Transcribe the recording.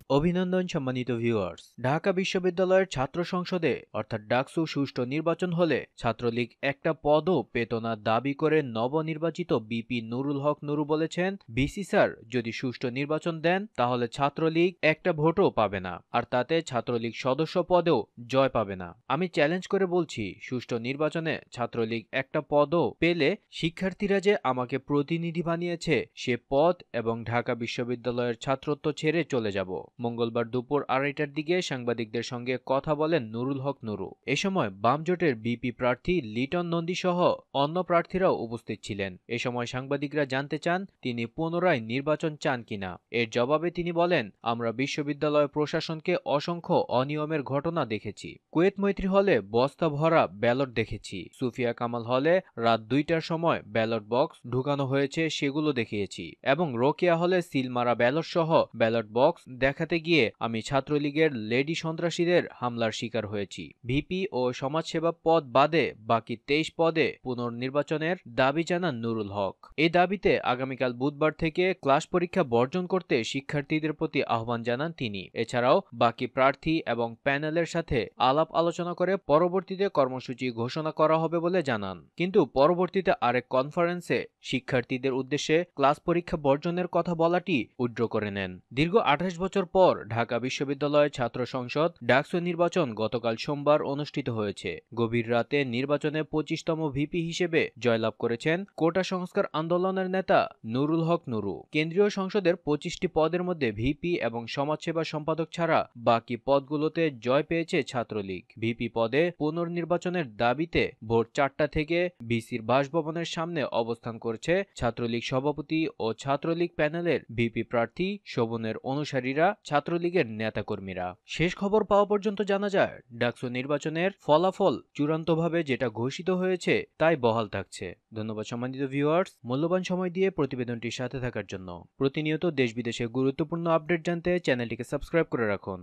অভিনন্দন সম্মানিত ভিউয়ার্স। ঢাকা বিশ্ববিদ্যালয়ের ছাত্র সংসদে অর্থাৎ ডাকসু সুষ্ঠু নির্বাচন হলে ছাত্রলীগ একটা পদও পেত না দাবি করে নবনির্বাচিত বিপি নুরুল হক নুরু বলেছেন, ভিসি স্যার যদি সুষ্ঠু নির্বাচন দেন তাহলে ছাত্রলীগ একটা ভোটও পাবে না, আর তাতে ছাত্রলীগ সদস্য পদেও জয় পাবে না। আমি চ্যালেঞ্জ করে বলছি, সুষ্ঠু নির্বাচনে ছাত্রলীগ একটা পদও পেলে শিক্ষার্থীরা যে আমাকে প্রতিনিধি বানিয়েছে সে পদ এবং ঢাকা বিশ্ববিদ্যালয়ের ছাত্রত্ব ছেড়ে চলে যাব। মঙ্গলবার দুপুর 2:30টার দিকে সাংবাদিকদের সঙ্গে কথা বলেন নুরুল হক নুরু। এ সময় বাম জোটের বিপি প্রার্থী লিটন নন্দী সহ অন্য প্রার্থীরাও উপস্থিত ছিলেন। এ সময় সাংবাদিকরা জানতে চান তিনি পুনরায় নির্বাচন চান কিনা। এর জবাবে তিনি বলেন, আমরা বিশ্ববিদ্যালয় প্রশাসনকে অসংখ্য অনিয়মের ঘটনা দেখেছি। কুয়েত মৈত্রী হলে বস্তা ভরা ব্যালট দেখেছি। সুফিয়া কামাল হলে রাত 2টার সময় ব্যালট বক্স ঢুকানো হয়েছে সেগুলো দেখিয়েছি, এবং রোকেয়া হলে সিল মারা ব্যালট সহ ব্যালট বক্স দেখাতে গিয়ে আমি ছাত্রলীগের লেডি সন্ত্রাসীদের হামলার শিকার হয়েছি। ভিপি ও সমাজসেবা পদ বাদে বাকি 23 পদে পুনর্নির্বাচনের দাবি জানান নুরুল হক। এই দাবিতে আগামীকাল বুধবার থেকে ক্লাস পরীক্ষা বর্জন করতে শিক্ষার্থীদের প্রতি আহ্বান জানান তিনি। এছাড়াও বাকি প্রার্থী এবং প্যানেলের সাথে আলাপ আলোচনা করে পরবর্তীতে কর্মসূচি ঘোষণা করা হবে বলে জানান। কিন্তু পরবর্তীতে আরেক কনফারেন্সে শিক্ষার্থীদের উদ্দেশ্যে ক্লাস পরীক্ষা বর্জনের কথা বলাটি উইথড্র করে নেন। দীর্ঘ 28 বছর পর ঢাকা বিশ্ববিদ্যালয়ের ছাত্র সংসদ ডাকসু নির্বাচন গতকাল সোমবার অনুষ্ঠিত হয়েছে। গভীর রাতে নির্বাচনে 25তম ভিপি হিসেবে জয়লাভ করেছেন কোটা সংস্কার আন্দোলনের নেতা নুরুল হক নুরু। কেন্দ্রীয় সংসদের 25টি পদের মধ্যে ভিপি এবং সমাজসেবা সম্পাদক ছাড়া বাকি পদগুলোতে জয় পেয়েছে ছাত্রলীগ। ভিপি পদে পুনর্নির্বাচনের দাবিতে ভোর 4টা থেকে ভিসির বাসভবনের সামনে অবস্থান করছে ছাত্রলীগ সভাপতি ও ছাত্রলীগ প্যানেলের ভিপি প্রার্থী শোভনের অনুসারীরা, ছাত্রলীগের নেতাকর্মীরা। শেষ খবর পাওয়া পর্যন্ত জানা যায়, ডাকসু নির্বাচনের ফলাফল চূড়ান্তভাবে যেটা ঘোষিত হয়েছে তাই বহাল থাকছে। ধন্যবাদ সম্মানিত ভিউয়ার্স, মূল্যবান সময় দিয়ে প্রতিবেদনটির সাথে থাকার জন্য। প্রতিনিয়ত দেশ বিদেশের গুরুত্বপূর্ণ আপডেট জানতে চ্যানেলটিকে সাবস্ক্রাইব করে রাখুন।